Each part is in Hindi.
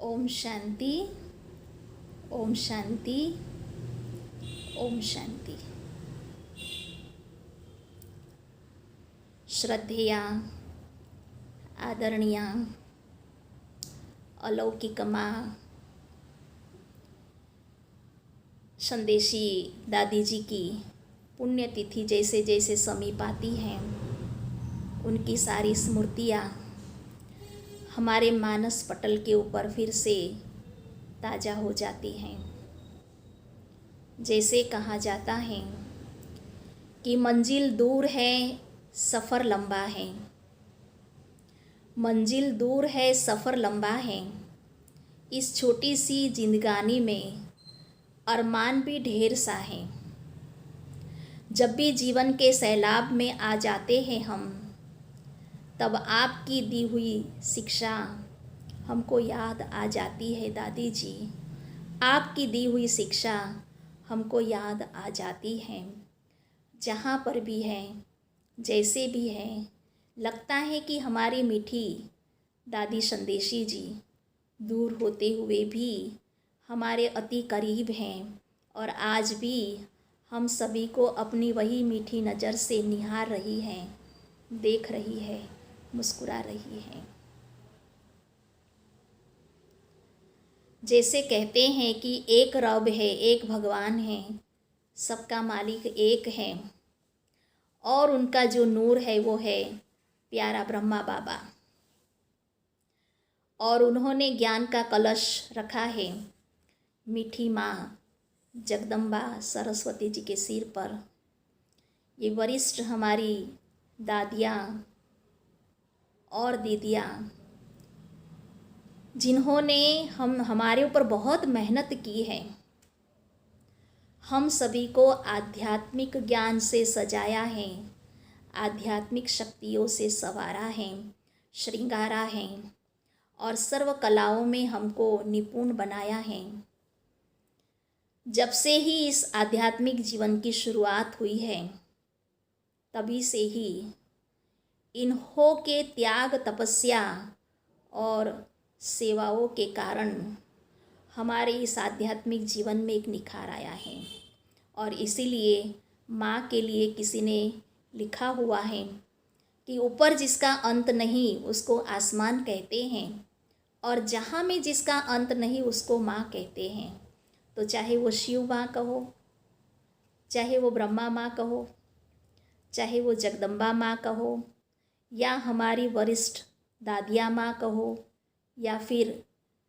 ओम शांति। ओम शांति। ओम शांति। श्रद्धेया आदरणीय अलौकिक माँ संदेशी दादी जी की पुण्यतिथि जैसे जैसे समीप आती हैं, उनकी सारी स्मृतियाँ हमारे मानस पटल के ऊपर फिर से ताज़ा हो जाती हैं। जैसे कहा जाता है कि मंजिल दूर है, सफ़र लंबा है। मंजिल दूर है, सफ़र लंबा है। इस छोटी सी जिंदगानी में अरमान भी ढेर सा है। जब भी जीवन के सैलाब में आ जाते हैं हम, तब आपकी दी हुई शिक्षा हमको याद आ जाती है दादी जी। आपकी दी हुई शिक्षा हमको याद आ जाती है। जहाँ पर भी है, जैसे भी है, लगता है कि हमारी मीठी दादी संदेशी जी दूर होते हुए भी हमारे अति करीब हैं और आज भी हम सभी को अपनी वही मीठी नज़र से निहार रही हैं, देख रही है, मुस्कुरा रही है। जैसे कहते हैं कि एक रब है, एक भगवान है, सबका मालिक एक है और उनका जो नूर है वो है प्यारा ब्रह्मा बाबा। और उन्होंने ज्ञान का कलश रखा है मीठी माँ जगदम्बा सरस्वती जी के सिर पर। ये वरिष्ठ हमारी दादियाँ और दीदियाँ, जिन्होंने हमारे ऊपर बहुत मेहनत की है, हम सभी को आध्यात्मिक ज्ञान से सजाया है, आध्यात्मिक शक्तियों से संवारा है, श्रृंगारा है और सर्व कलाओं में हमको निपुण बनाया है। जब से ही इस आध्यात्मिक जीवन की शुरुआत हुई है, तभी से ही इन्हों के त्याग, तपस्या और सेवाओं के कारण हमारे इस आध्यात्मिक जीवन में एक निखार आया है। और इसीलिए माँ के लिए किसी ने लिखा हुआ है कि ऊपर जिसका अंत नहीं उसको आसमान कहते हैं और जहाँ में जिसका अंत नहीं उसको माँ कहते हैं। तो चाहे वो शिव माँ कहो, चाहे वो ब्रह्मा माँ कहो, चाहे वो जगदम्बा माँ कहो, या हमारी वरिष्ठ दादिया माँ कहो, या फिर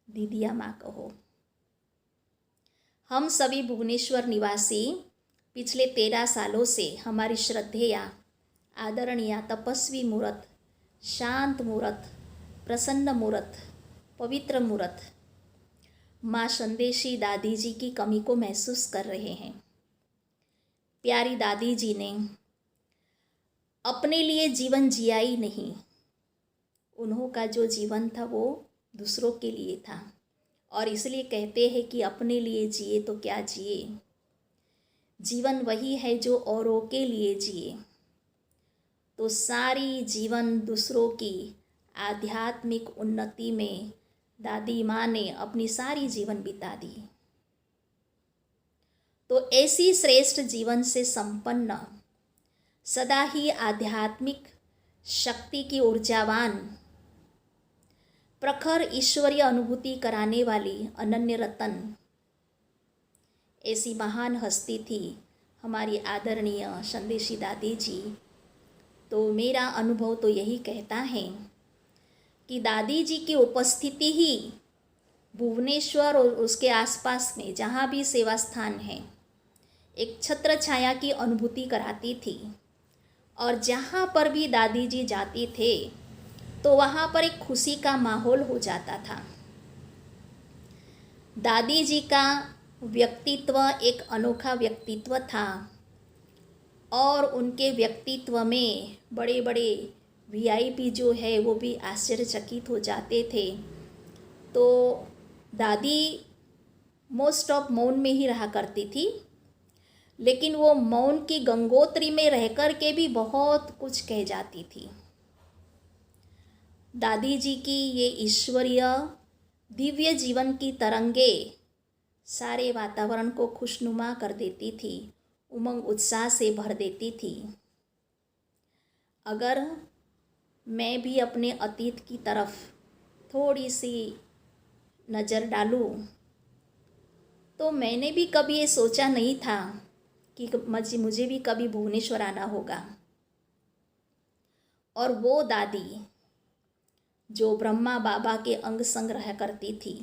दीदिया माँ कहो, हम सभी भुवनेश्वर निवासी पिछले 13 सालों से हमारी श्रद्धेया आदरणीय तपस्वी मूर्त, शांत मूर्त, प्रसन्न मूर्त, पवित्र मूर्त माँ संदेशी दादी जी की कमी को महसूस कर रहे हैं। प्यारी दादी जी ने अपने लिए जीवन जिया ही नहीं। उन्हों का जो जीवन था वो दूसरों के लिए था और इसलिए कहते हैं कि अपने लिए जिए तो क्या जिए, जीवन वही है जो औरों के लिए जिए। तो सारी जीवन दूसरों की आध्यात्मिक उन्नति में दादी माँ ने अपनी सारी जीवन बिता दी। तो ऐसी श्रेष्ठ जीवन से संपन्न, सदा ही आध्यात्मिक शक्ति की ऊर्जावान, प्रखर ईश्वरीय अनुभूति कराने वाली अनन्य रतन ऐसी महान हस्ती थी हमारी आदरणीय संदेशी दादी जी। तो मेरा अनुभव तो यही कहता है कि दादी जी की उपस्थिति ही भुवनेश्वर और उसके आसपास में जहाँ भी सेवा स्थान है, एक छत्र छाया की अनुभूति कराती थी। और जहाँ पर भी दादी जी जाती थे तो वहाँ पर एक खुशी का माहौल हो जाता था। दादी जी का व्यक्तित्व एक अनोखा व्यक्तित्व था और उनके व्यक्तित्व में बड़े बड़े वीआईपी जो है वो भी आश्चर्यचकित हो जाते थे। तो दादी मोस्ट ऑफ मौन में ही रहा करती थी, लेकिन वो मौन की गंगोत्री में रह कर के भी बहुत कुछ कह जाती थी। दादी जी की ये ईश्वरीय दिव्य जीवन की तरंगे सारे वातावरण को खुशनुमा कर देती थी, उमंग उत्साह से भर देती थी। अगर मैं भी अपने अतीत की तरफ थोड़ी सी नज़र डालूं तो मैंने भी कभी ये सोचा नहीं था कि मुझे भी कभी भुवनेश्वर आना होगा। और वो दादी जो ब्रह्मा बाबा के अंग संग रहा करती थी,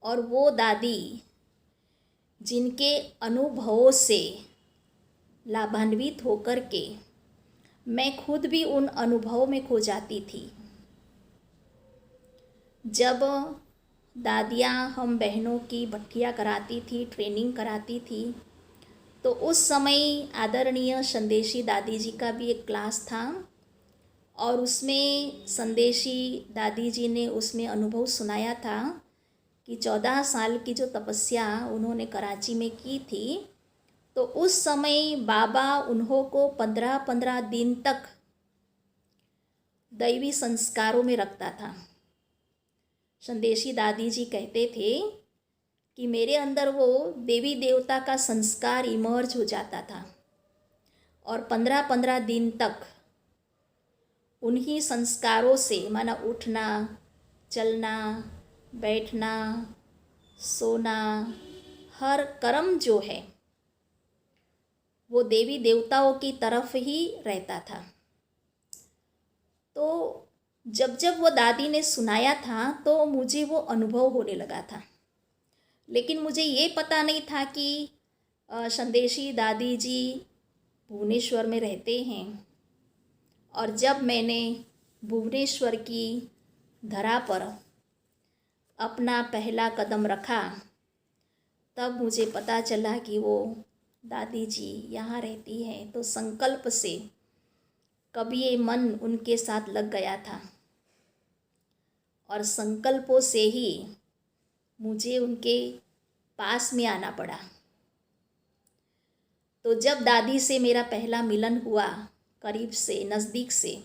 और वो दादी जिनके अनुभवों से लाभान्वित होकर के मैं खुद भी उन अनुभवों में खो जाती थी। जब दादियाँ हम बहनों की भट्टियाँ कराती थी, ट्रेनिंग कराती थी, तो उस समय आदरणीय संदेशी दादी जी का भी एक क्लास था और उसमें संदेशी दादी जी ने उसमें अनुभव सुनाया था कि 14 साल की जो तपस्या उन्होंने कराची में की थी, तो उस समय बाबा उन्हों को 15-15 दिन तक दैवी संस्कारों में रखता था। संदेशी दादी जी कहते थे कि मेरे अंदर वो देवी देवता का संस्कार इमर्ज हो जाता था और 15-15 दिन तक उन्हीं संस्कारों से, माना उठना, चलना, बैठना, सोना, हर कर्म जो है वो देवी देवताओं की तरफ ही रहता था। तो जब जब वो दादी ने सुनाया था तो मुझे वो अनुभव होने लगा था, लेकिन मुझे ये पता नहीं था कि संदेशी दादी जी भुवनेश्वर में रहते हैं। और जब मैंने भुवनेश्वर की धरा पर अपना पहला कदम रखा तब मुझे पता चला कि वो दादी जी यहाँ रहती हैं। तो संकल्प से कभी ये मन उनके साथ लग गया था और संकल्पों से ही मुझे उनके पास में आना पड़ा। तो जब दादी से मेरा पहला मिलन हुआ करीब से, नज़दीक से,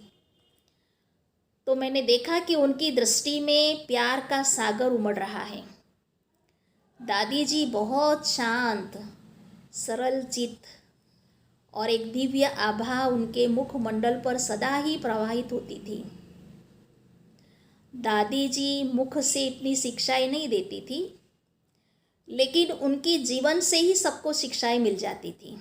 तो मैंने देखा कि उनकी दृष्टि में प्यार का सागर उमड़ रहा है। दादी जी बहुत शांत, सरल चित्त और एक दिव्य आभा उनके मुखमंडल पर सदा ही प्रवाहित होती थी। दादी जी मुख से इतनी शिक्षाएं नहीं देती थी, लेकिन उनकी जीवन से ही सबको शिक्षाएं मिल जाती थी।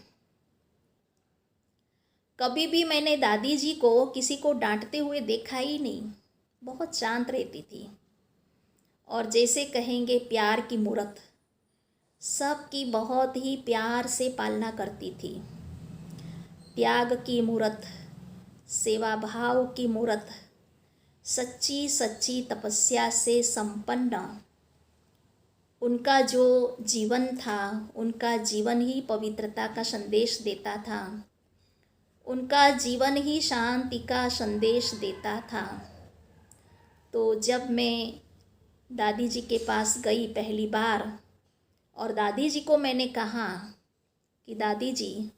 कभी भी मैंने दादी जी को किसी को डांटते हुए देखा ही नहीं। बहुत शांत रहती थी और जैसे कहेंगे प्यार की मूरत, सबकी बहुत ही प्यार से पालना करती थी। त्याग की मूरत, सेवा भाव की मूरत, सच्ची सच्ची तपस्या से संपन्न उनका जो जीवन था, उनका जीवन ही पवित्रता का संदेश देता था। उनका जीवन ही शांति का संदेश देता था। तो जब मैं दादी जी के पास गई पहली बार और दादी जी को मैंने कहा कि दादी जी,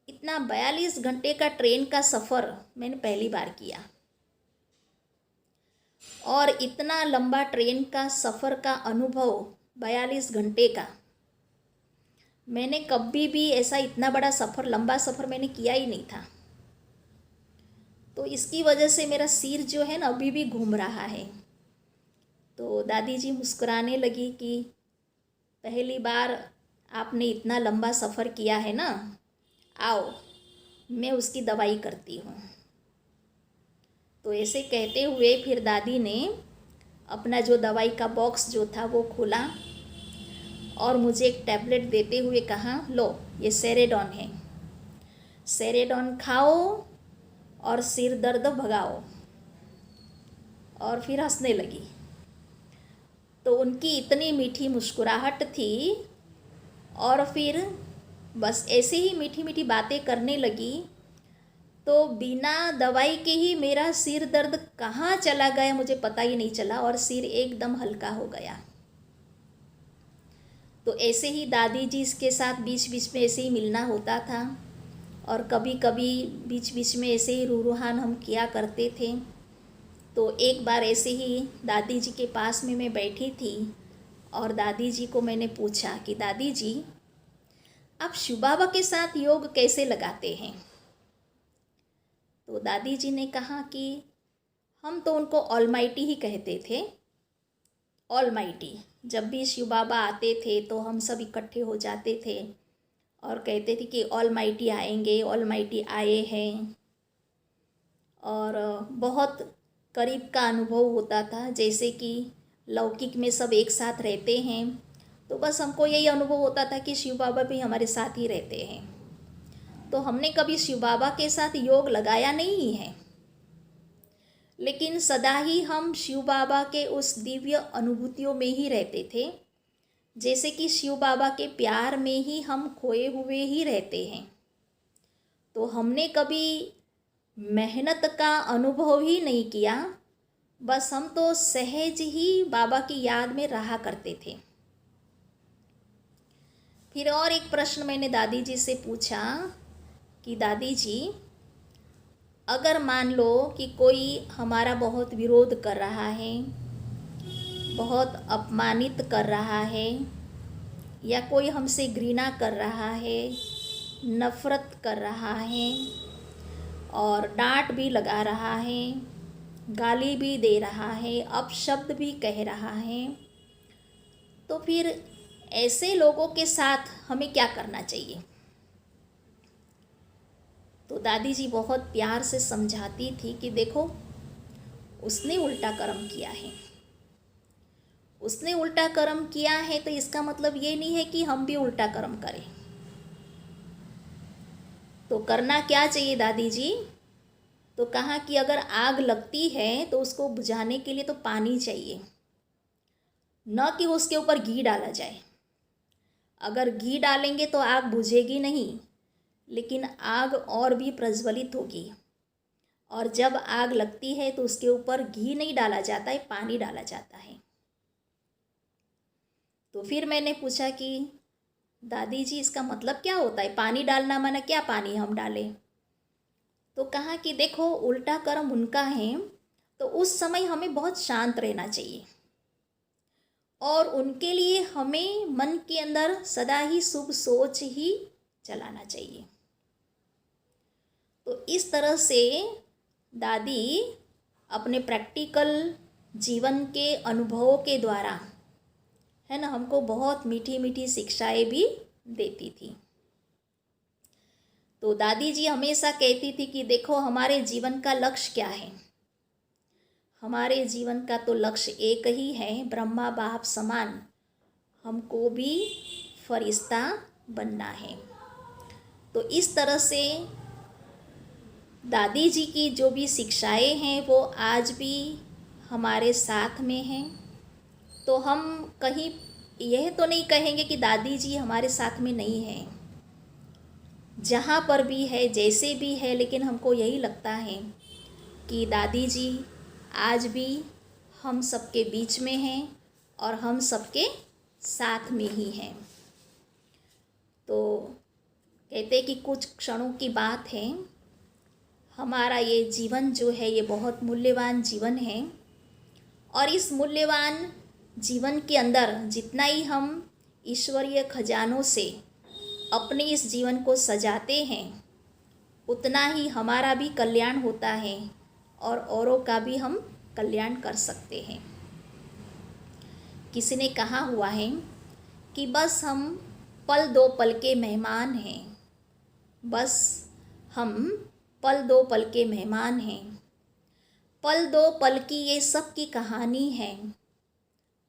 इतना 42 घंटे का ट्रेन का सफ़र मैंने पहली बार किया और इतना लंबा ट्रेन का सफ़र का अनुभव 42 घंटे का, मैंने कभी भी ऐसा इतना बड़ा सफ़र, लंबा सफ़र मैंने किया ही नहीं था। तो इसकी वजह से मेरा सिर जो है ना अभी भी घूम रहा है। तो दादी जी मुस्कुराने लगी कि पहली बार आपने इतना लंबा सफ़र किया है ना, आओ मैं उसकी दवाई करती हूँ। तो ऐसे कहते हुए फिर दादी ने अपना जो दवाई का बॉक्स जो था वो खोला और मुझे एक टैबलेट देते हुए कहा, लो ये सेरेडॉन है, सेरेडॉन खाओ और सिर दर्द भगाओ। और फिर हंसने लगी। तो उनकी इतनी मीठी मुस्कुराहट थी और फिर बस ऐसे ही मीठी मीठी बातें करने लगी। तो बिना दवाई के ही मेरा सिर दर्द कहाँ चला गया मुझे पता ही नहीं चला और सिर एकदम हल्का हो गया। तो ऐसे ही दादी जी के साथ बीच बीच में ऐसे ही मिलना होता था और कभी कभी बीच बीच में ऐसे ही रूहान हम किया करते थे। तो एक बार ऐसे ही दादी जी के पास में मैं बैठी थी और दादी जी को मैंने पूछा कि दादी जी, आप शिव बाबा के साथ योग कैसे लगाते हैं? तो दादी जी ने कहा कि हम तो उनको ऑलमाइटी ही कहते थे। ऑलमाइटी। जब भी शिव बाबा आते थे तो हम सब इकट्ठे हो जाते थे और कहते थे कि ऑलमाइटी आएंगे, ऑलमाइटी आए हैं। और बहुत करीब का अनुभव होता था, जैसे कि लौकिक में सब एक साथ रहते हैं, तो बस हमको यही अनुभव होता था कि शिव बाबा भी हमारे साथ ही रहते हैं। तो हमने कभी शिव बाबा के साथ योग लगाया नहीं है, लेकिन सदा ही हम शिव बाबा के उस दिव्य अनुभूतियों में ही रहते थे, जैसे कि शिव बाबा के प्यार में ही हम खोए हुए ही रहते हैं। तो हमने कभी मेहनत का अनुभव ही नहीं किया, बस हम तो सहज ही बाबा की याद में रहा करते थे। फिर और एक प्रश्न मैंने दादी जी से पूछा कि दादी जी, अगर मान लो कि कोई हमारा बहुत विरोध कर रहा है, बहुत अपमानित कर रहा है, या कोई हमसे घृणा कर रहा है, नफ़रत कर रहा है और डांट भी लगा रहा है, गाली भी दे रहा है, अपशब्द भी कह रहा है, तो फिर ऐसे लोगों के साथ हमें क्या करना चाहिए? तो दादी जी बहुत प्यार से समझाती थी कि देखो, उसने उल्टा कर्म किया है। उसने उल्टा कर्म किया है तो इसका मतलब ये नहीं है कि हम भी उल्टा कर्म करें। तो करना क्या चाहिए दादी जी? तो कहा कि अगर आग लगती है तो उसको बुझाने के लिए तो पानी चाहिए, न कि उसके ऊपर घी डाला जाए। अगर घी डालेंगे तो आग बुझेगी नहीं, लेकिन आग और भी प्रज्वलित होगी। और जब आग लगती है तो उसके ऊपर घी नहीं डाला जाता है, पानी डाला जाता है। तो फिर मैंने पूछा कि दादी जी, इसका मतलब क्या होता है? पानी डालना माना क्या पानी हम डालें? तो कहा कि देखो, उल्टा कर्म उनका है तो उस समय हमें बहुत शांत रहना चाहिए और उनके लिए हमें मन के अंदर सदा ही शुभ सोच ही चलाना चाहिए। तो इस तरह से दादी अपने प्रैक्टिकल जीवन के अनुभवों के द्वारा, है ना, हमको बहुत मीठी मीठी शिक्षाएं भी देती थी। तो दादी जी हमेशा कहती थी कि देखो, हमारे जीवन का लक्ष्य क्या है? हमारे जीवन का तो लक्ष्य एक ही है, ब्रह्मा बाप समान हमको भी फरिश्ता बनना है। तो इस तरह से दादी जी की जो भी शिक्षाएं हैं वो आज भी हमारे साथ में हैं। तो हम कहीं यह तो नहीं कहेंगे कि दादी जी हमारे साथ में नहीं है। जहाँ पर भी है, जैसे भी है, लेकिन हमको यही लगता है कि दादी जी आज भी हम सबके बीच में हैं और हम सबके साथ में ही हैं। तो कहते कि कुछ क्षणों की बात है, हमारा ये जीवन जो है ये बहुत मूल्यवान जीवन है और इस मूल्यवान जीवन के अंदर जितना ही हम ईश्वरीय खजानों से अपने इस जीवन को सजाते हैं, उतना ही हमारा भी कल्याण होता है और औरों का भी हम कल्याण कर सकते हैं। किसी ने कहा हुआ है कि बस हम पल दो पल के मेहमान हैं, बस हम पल दो पल के मेहमान हैं। पल दो पल की ये सब की कहानी है,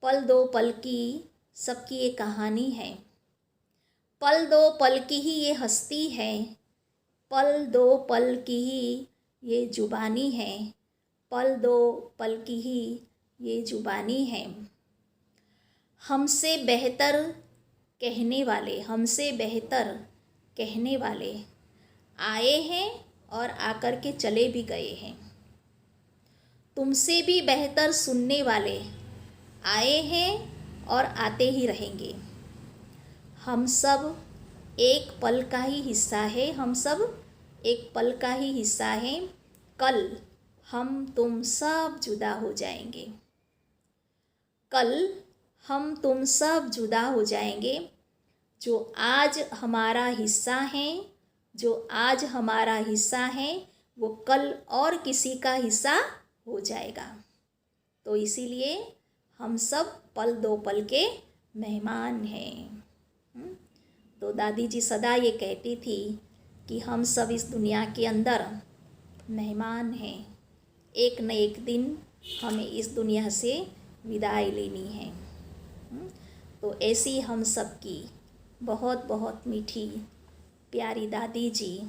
पल दो पल की सबकी ये कहानी है। पल दो पल की ही ये हस्ती है, पल दो पल की ही ये जुबानी है, पल दो पल की ही ये जुबानी है। हमसे बेहतर कहने वाले, हमसे बेहतर कहने वाले आए हैं और आकर के चले भी गए हैं। तुमसे भी बेहतर सुनने वाले आए हैं और आते ही रहेंगे। हम सब एक पल का ही हिस्सा है, हम सब एक पल का ही हिस्सा है। कल हम तुम सब जुदा हो जाएंगे। कल हम तुम सब जुदा हो जाएंगे। जो आज हमारा हिस्सा है, जो आज हमारा हिस्सा है, वो कल और किसी का हिस्सा हो जाएगा। तो इसीलिए हम सब पल दो पल के मेहमान हैं। तो दादी जी सदा ये कहती थी कि हम सब इस दुनिया के अंदर मेहमान हैं। एक न एक दिन हमें इस दुनिया से विदाई लेनी है। तो ऐसी हम सब की बहुत बहुत मीठी प्यारी दादी जी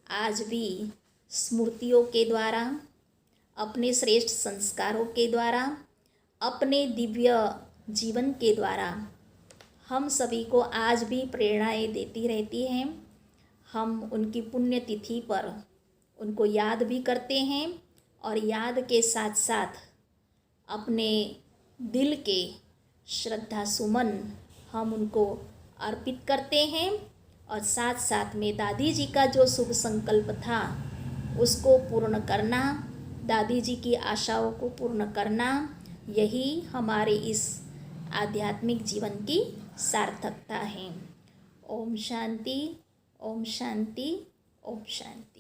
आज भी स्मृतियों के द्वारा, अपने श्रेष्ठ संस्कारों के द्वारा, अपने दिव्य जीवन के द्वारा हम सभी को आज भी प्रेरणाएं देती रहती हैं। हम उनकी पुण्यतिथि पर उनको याद भी करते हैं और याद के साथ साथ अपने दिल के श्रद्धा सुमन हम उनको अर्पित करते हैं। और साथ साथ में दादी जी का जो शुभ संकल्प था उसको पूर्ण करना, दादी जी की आशाओं को पूर्ण करना, यही हमारे इस आध्यात्मिक जीवन की सार्थकता है। ओम शांति, ओम शांति, ओम शांति।